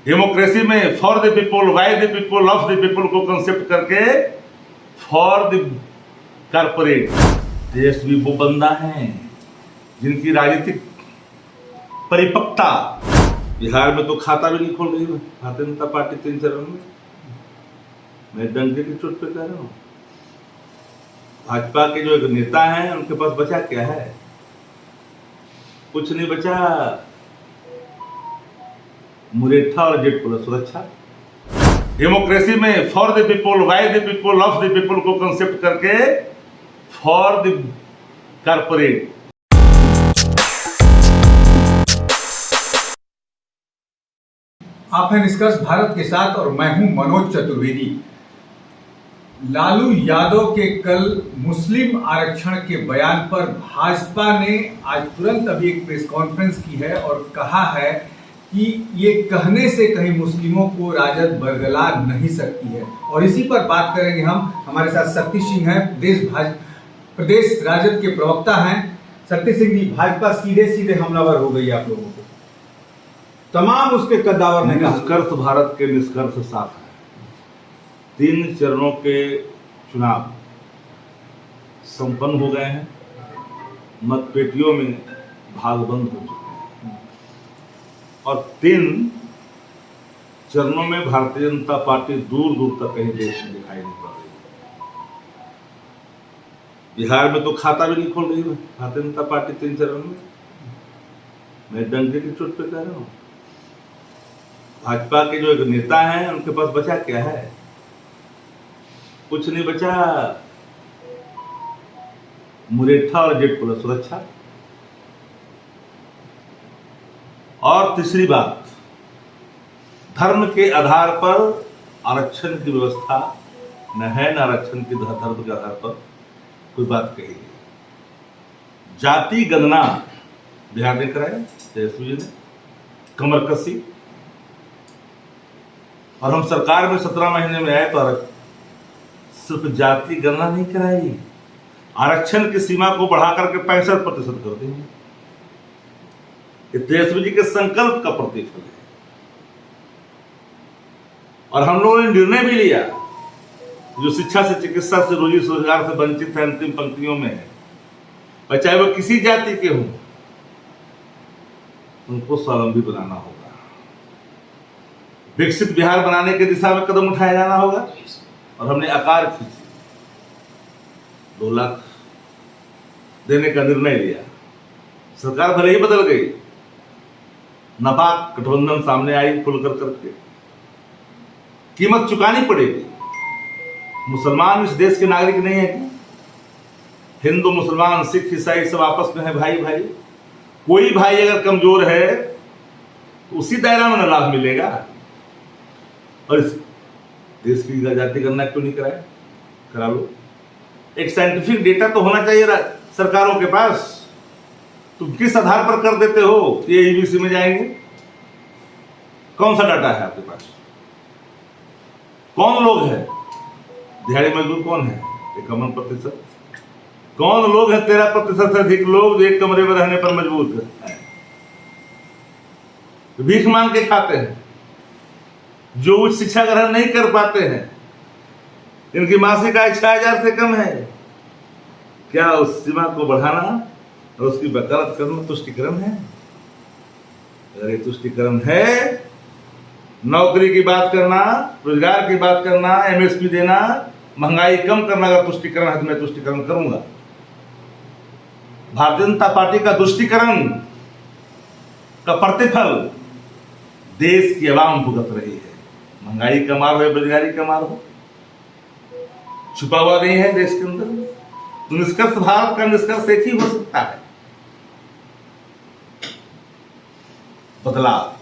Democracy में for the people, by the people, of the people को concept करके for the corporate देश भी वो बंदा है जिनकी राजनीतिक परिपक्वता बिहार में तो खाता भी नहीं खोल रही है भारतीय जनता पार्टी 3 चरण में। मैं डंके की चोट पे कह रहा हूँ, भाजपा के जो एक नेता हैं उनके पास बचा क्या है? कुछ नहीं बचा, मुरेठा और जेट प्लस सुरक्षा। डेमोक्रेसी में for the people, by the people, of the people को कंसेप्ट करके फॉर द कारपोरेट। आप हैं निष्कर्ष भारत के साथ और मैं हूं मनोज चतुर्वेदी। लालू यादव के कल मुस्लिम आरक्षण के बयान पर भाजपा ने आज तुरंत अभी एक प्रेस कॉन्फ्रेंस की है और कहा है कि ये कहने से कहीं मुस्लिमों को राजद बरगला नहीं सकती है। और इसी पर बात करेंगे हम। हमारे साथ शक्ति सिंह हैं, प्रदेश राजद के प्रवक्ता हैं। शक्ति सिंह जी, भाजपा सीधे सीधे हमलावर हो गई आप लोगों को, तमाम उसके कद्दावर ने निष्कर्ष भारत के निष्कर्ष साफ है। 3 चरणों के चुनाव संपन्न हो गए हैं, मतपेटियों में भाग बंद हो चुके हैं और 3 चरणों में भारतीय जनता पार्टी दूर दूर तक कहीं देश में दिखाई नहीं पड़ रही। बिहार में तो खाता भी नहीं खोल रही है भारतीय जनता पार्टी 3 चरण में। मैं डंके की चोट पे कह रहा हूँ, भाजपा के जो एक नेता हैं उनके पास बचा क्या है? कुछ नहीं बचा, मुरेठा और जेट प्लस सुरक्षा। और तीसरी बात, धर्म के आधार पर आरक्षण की व्यवस्था न है, न आरक्षण की धर्म के आधार पर कोई बात कही गई। जाति गणना बिहार ने कराया, तेजस्वी जी ने कमर कसी, और हम सरकार में 17 महीने में आए तो सिर्फ जाति गणना नहीं कराई, आरक्षण की सीमा को बढ़ाकर के 65% कर देंगे। ये तेजस्वी जी के संकल्प का प्रतिफल है। और हम लोगों ने निर्णय भी लिया, जो शिक्षा से, चिकित्सा से, रोजी रोजगार से वंचित है, अंतिम पंक्तियों में है, और चाहे वो किसी जाति के हों, उनको स्वावलंबी बनाना होगा। विकसित बिहार बनाने की दिशा में कदम उठाया जाना होगा। और हमने आकार खींची, 2 लाख देने का निर्णय लिया। सरकार भले ही बदल गई, नापाक गठबंधन सामने आई खुलकर करके, कीमत चुकानी पड़ेगी। मुसलमान इस देश के नागरिक नहीं है कि? हिंदू, मुसलमान, सिख, ईसाई सब आपस में है भाई भाई। कोई भाई अगर कमजोर है तो उसी दायरा में लाभ मिलेगा। और इस देश की जाति गणना क्यों नहीं कराया? करा लो। एक साइंटिफिक डेटा तो होना चाहिए सरकारों के पास। तुम किस आधार पर कर देते हो कि ये ईबीसी में जाएंगे? कौन सा डाटा है आपके पास? कौन लोग हैं दिहाड़ी मजदूर? कौन है? 51%। कौन लोग हैं 13% से अधिक लोग जो एक कमरे में रहने पर मजबूर है, भीख मांग के खाते हैं, जो उच्च शिक्षा ग्रहण नहीं कर पाते हैं, इनकी मासिक आय 6000 से कम है। क्या उस सीमा को बढ़ाना और उसकी वकालत करना तुष्टिकरण है? अगर ये तुष्टिकरण है, नौकरी की बात करना, रोजगार की बात करना, एमएसपी देना, महंगाई कम करना, अगर तुष्टिकरण है तो मैं तुष्टिकरण करूंगा। भारतीय जनता पार्टी का तुष्टिकरण का प्रतिफल देश की आवाम भुगत रही है। महंगाई का मार हो, बेरोजगारी का मार हो, छुपा हुआ नहीं है देश के अंदर। तो निष्कर्ष भारत का निष्कर्ष एक ही हो सकता है, बदलाव।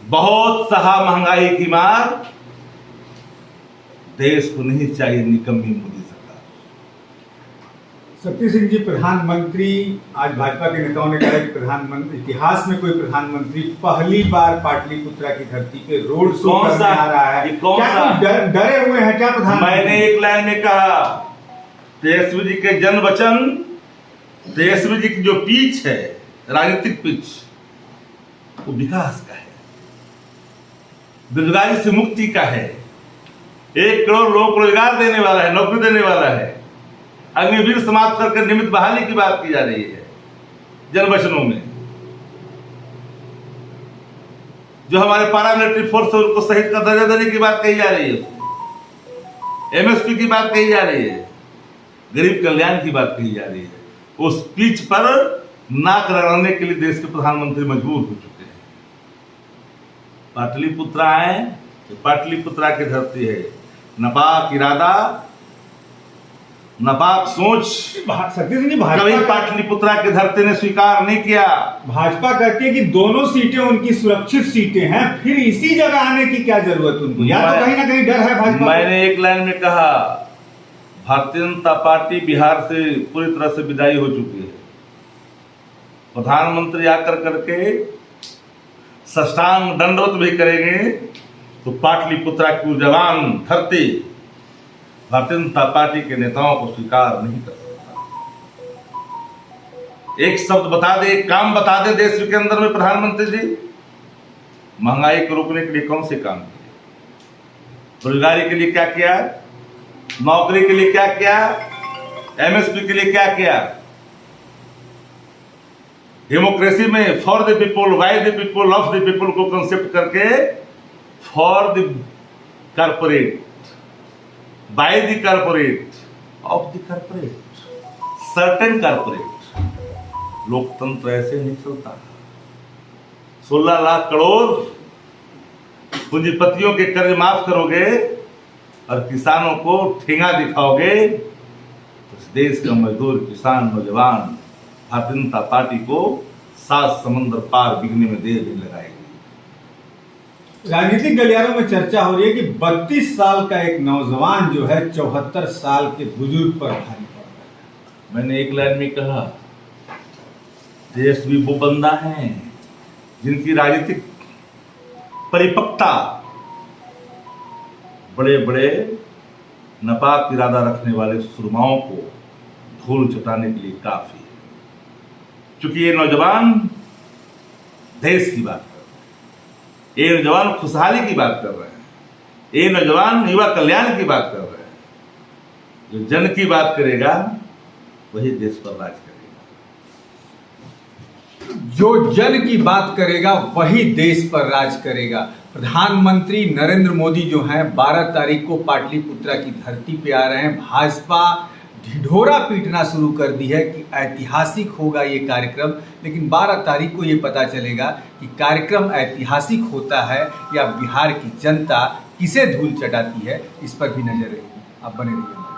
बहुत सहा महंगाई की मार, देश को नहीं चाहिए निकम्मी मोदी सरकार। शक्ति सिंह जी, प्रधानमंत्री, आज भाजपा के नेताओं ने कहा कि प्रधानमंत्री, इतिहास में कोई प्रधानमंत्री पहली बार पाटलिपुत्रा की धरती पे रोड शो करने आ रहा है। क्या डरे हुए हैं क्या प्रधानमंत्री? मैंने एक लाइन में कहा, तेजस्वी जी के जन वचन, तेजस्वी जी की जो पिच है, राजनीतिक पिच, वो विकास का है, बेरोजगारी से मुक्ति का है, 1 करोड़ लोगों को रोजगार देने वाला है, नौकरी देने वाला है। अग्निवीर समाप्त करके नियमित बहाली की बात की जा रही है जनवचनों में। जो हमारे पारामिलिट्री फोर्स है उनको शहीद का दर्जा देने की बात कही जा रही है, एमएसपी की बात कही जा रही है, गरीब कल्याण की बात कही जा रही है। उस पीच पर नाक रगड़ने के लिए देश के प्रधानमंत्री मजबूर हो चुके हैं। पाटलिपुत्रा है, पाटलिपुत्रा की धरती है। नापाक इरादा, नापाक सोच सतीश जी, कभी पाटलिपुत्रा की धरती ने स्वीकार नहीं किया। भाजपा कहती है कि दोनों सीटें उनकी सुरक्षित सीटें हैं, फिर इसी जगह आने की क्या जरूरत उनको? या तो कहीं ना कहीं डर है भाजपा। मैंने एक लाइन में कहा, भारतीय जनता पार्टी बिहार से पूरी तरह से विदाई हो चुकी है। प्रधानमंत्री आकर करके साष्टांग दंडवत भी करेंगे तो पाटलिपुत्रा की जवान धरती भारतीय जनता पार्टी के नेताओं को स्वीकार नहीं कर सकता। एक शब्द बता दे, एक काम बता दे देश के अंदर में प्रधानमंत्री जी, महंगाई को रोकने के लिए कौन से काम किए? रोजगारी के लिए क्या किया? नौकरी के लिए क्या किया? एमएसपी के लिए क्या किया? डेमोक्रेसी में for the people, by the people, of the people को कंसेप्ट करके for the corporate, by the corporate, of the corporate, certain corporate. लोकतंत्र ऐसे नहीं चलता। 16 लाख करोड़ पूंजीपतियों के कर्ज माफ करोगे और किसानों को ठेंगा दिखाओगे तो इस देश का मजदूर, किसान, नौजवान भारतीय जनता पार्टी को 7 समंदर पार बिकने में देर नहीं लगाएगी। राजनीतिक गलियारों में चर्चा हो रही है कि 32 साल का एक नौजवान जो है 74 साल के बुजुर्ग पर भारी पड़ रहा है। मैंने एक लाइन में कहा, देश भी वो बंदा है जिनकी राजनीतिक परिपक्वता बड़े बड़े नापाक इरादा रखने वाले सुरमाओं को धूल चटाने के लिए काफी है। क्योंकि ये नौजवान देश की बात कर रहे हैं, ये नौजवान खुशहाली की बात कर रहे हैं, ये नौजवान युवा कल्याण की बात कर रहे हैं। जो जन की बात करेगा वही देश पर राज करेगा। जो जन की बात करेगा वही देश पर राज करेगा। प्रधानमंत्री नरेंद्र मोदी जो हैं 12 तारीख को पाटलिपुत्रा की धरती पे आ रहे हैं। भाजपा ढिढोरा पीटना शुरू कर दी है कि ऐतिहासिक होगा ये कार्यक्रम, लेकिन 12 तारीख को ये पता चलेगा कि कार्यक्रम ऐतिहासिक होता है या बिहार की जनता किसे धूल चटाती है। इस पर भी नजर रहेगी। आप बने रहिए।